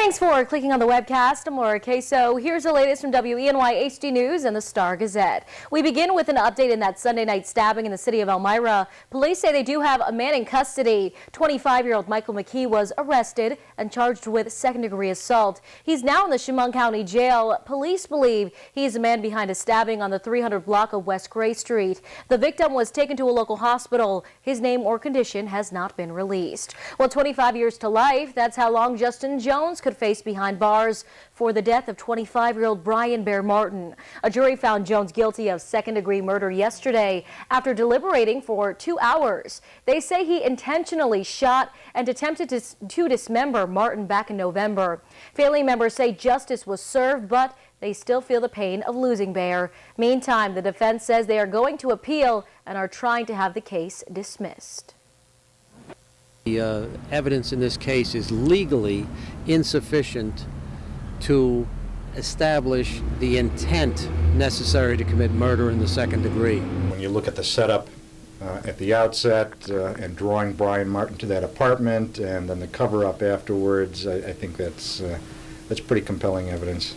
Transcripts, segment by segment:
Thanks for clicking on the webcast. I'm Laura Queso. Here's the latest from WENY-HD News and the Star-Gazette. We begin with an update in that Sunday night stabbing in the city of Elmira. Police say they do have a man in custody. 25-year-old Michael McKee was arrested and charged with second-degree assault. He's now in the Chemung County Jail. Police believe he is the man behind a stabbing on the 300 block of West Gray Street. The victim was taken to a local hospital. His name or condition has not been released. Well, 25 years to life, that's how long Justin Jones could face behind bars for the death of 25-year-old Brian Bear Martin. A jury found Jones guilty of second-degree murder yesterday after deliberating for 2 hours. They say he intentionally shot and attempted to dismember Martin back in November. Family members say justice was served, but they still feel the pain of losing Bear. Meantime, the defense says they are going to appeal and are trying to have the case dismissed. The evidence in this case is legally insufficient to establish the intent necessary to commit murder in the second degree. When you look at the setup at the outset and drawing Brian Martin to that apartment and then the cover-up afterwards, I think that's pretty compelling evidence.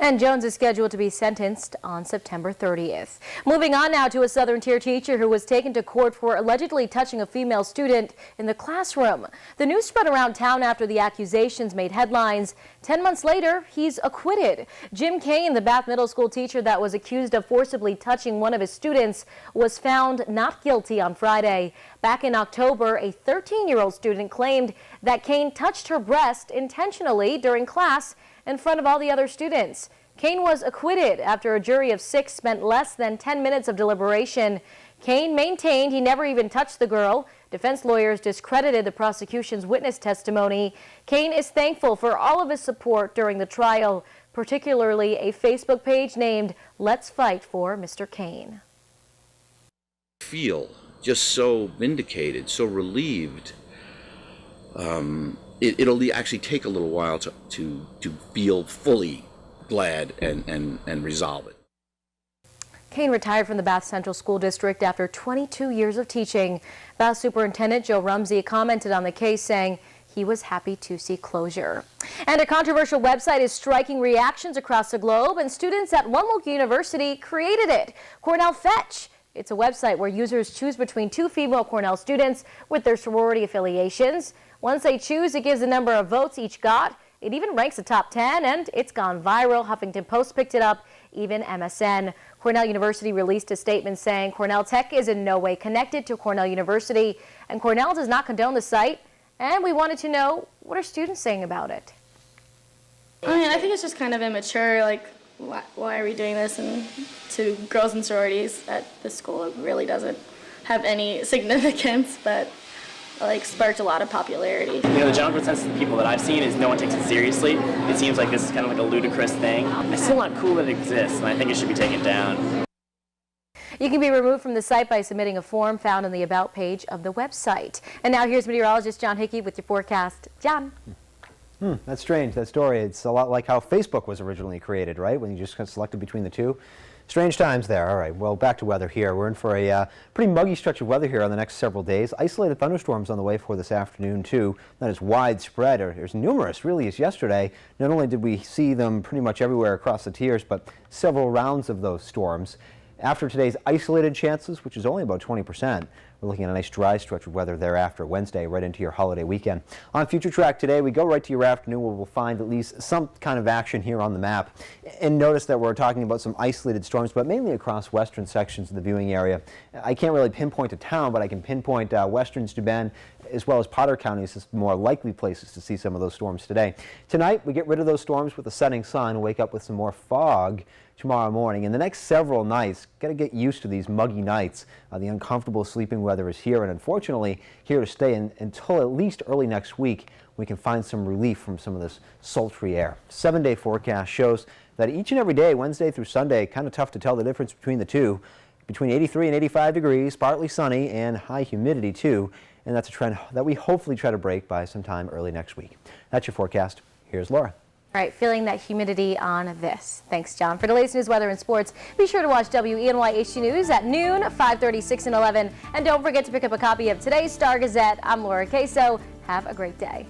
And Jones is scheduled to be sentenced on September 30th. Moving on now to a Southern Tier teacher who was taken to court for allegedly touching a female student in the classroom. The news spread around town after the accusations made headlines. 10 months later, he's acquitted. Jim Kane, the Bath Middle School teacher that was accused of forcibly touching one of his students, was found not guilty on Friday. Back in October, a 13-year-old student claimed that Kane touched her breast intentionally during class in front of all the other students. Kane was acquitted after a jury of 6 spent less than 10 minutes of deliberation. Kane maintained he never even touched the girl. Defense lawyers discredited the prosecution's witness testimony. Kane is thankful for all of his support during the trial, particularly a Facebook page named Let's Fight for Mr. Kane. I feel just so vindicated, so relieved. It'll actually take a little while to feel fully glad and resolve it. Kane retired from the Bath Central School District after 22 years of teaching. Bath Superintendent Joe Rumsey commented on the case, saying he was happy to see closure. And a controversial website is striking reactions across the globe, and students at one local university created it. Cornell Fetch. It's a website where users choose between 2 female Cornell students with their sorority affiliations. Once they choose, it gives the number of votes each got. It even ranks the top 10, and it's gone viral. Huffington Post picked it up, even MSN. Cornell University released a statement saying Cornell Tech is in no way connected to Cornell University, and Cornell does not condone the site. And we wanted to know, what are students saying about it? I think it's just kind of immature. Like, why are we doing this? And to girls in sororities at this school, it really doesn't have any significance, but sparked a lot of popularity. You know, the general consensus of the people that I've seen is no one takes it seriously. It seems like this is kind of like a ludicrous thing. It's still not cool that it exists, and I think it should be taken down. You can be removed from the site by submitting a form found on the About page of the website. And now here's meteorologist John Hickey with your forecast. John. That's strange, that story. It's a lot like how Facebook was originally created, right? When you just selected between the two. Strange times there. All right, well, back to weather here. We're in for a pretty muggy stretch of weather here on the next several days. Isolated thunderstorms on the way for this afternoon, too. That is widespread. There's numerous, really, as yesterday. Not only did we see them pretty much everywhere across the tiers, but several rounds of those storms. After today's isolated chances, which is only about 20%, we're looking at a nice dry stretch of weather thereafter, Wednesday, right into your holiday weekend. On Future Track today, we go right to your afternoon where we'll find at least some kind of action here on the map. And notice that we're talking about some isolated storms, but mainly across western sections of the viewing area. I can't really pinpoint a town, but I can pinpoint western Steuben as well as Potter counties as more likely places to see some of those storms today. Tonight, we get rid of those storms with the setting sun, wake up with some more fog tomorrow morning. In the next several nights, got to get used to these muggy nights. The uncomfortable sleeping weather is here and unfortunately here to stay until at least early next week. We can find some relief from some of this sultry air. 7-day forecast shows that each and every day, Wednesday through Sunday, kind of tough to tell the difference between the two. Between 83 and 85 degrees, partly sunny and high humidity too. And that's a trend that we hopefully try to break by sometime early next week. That's your forecast. Here's Laura. All right, feeling that humidity on this. Thanks, John. For the latest news, weather, and sports, be sure to watch WENY-HD News at noon, 5:30, 6, and 11. And don't forget to pick up a copy of today's Star-Gazette. I'm Laura Queso. Have a great day.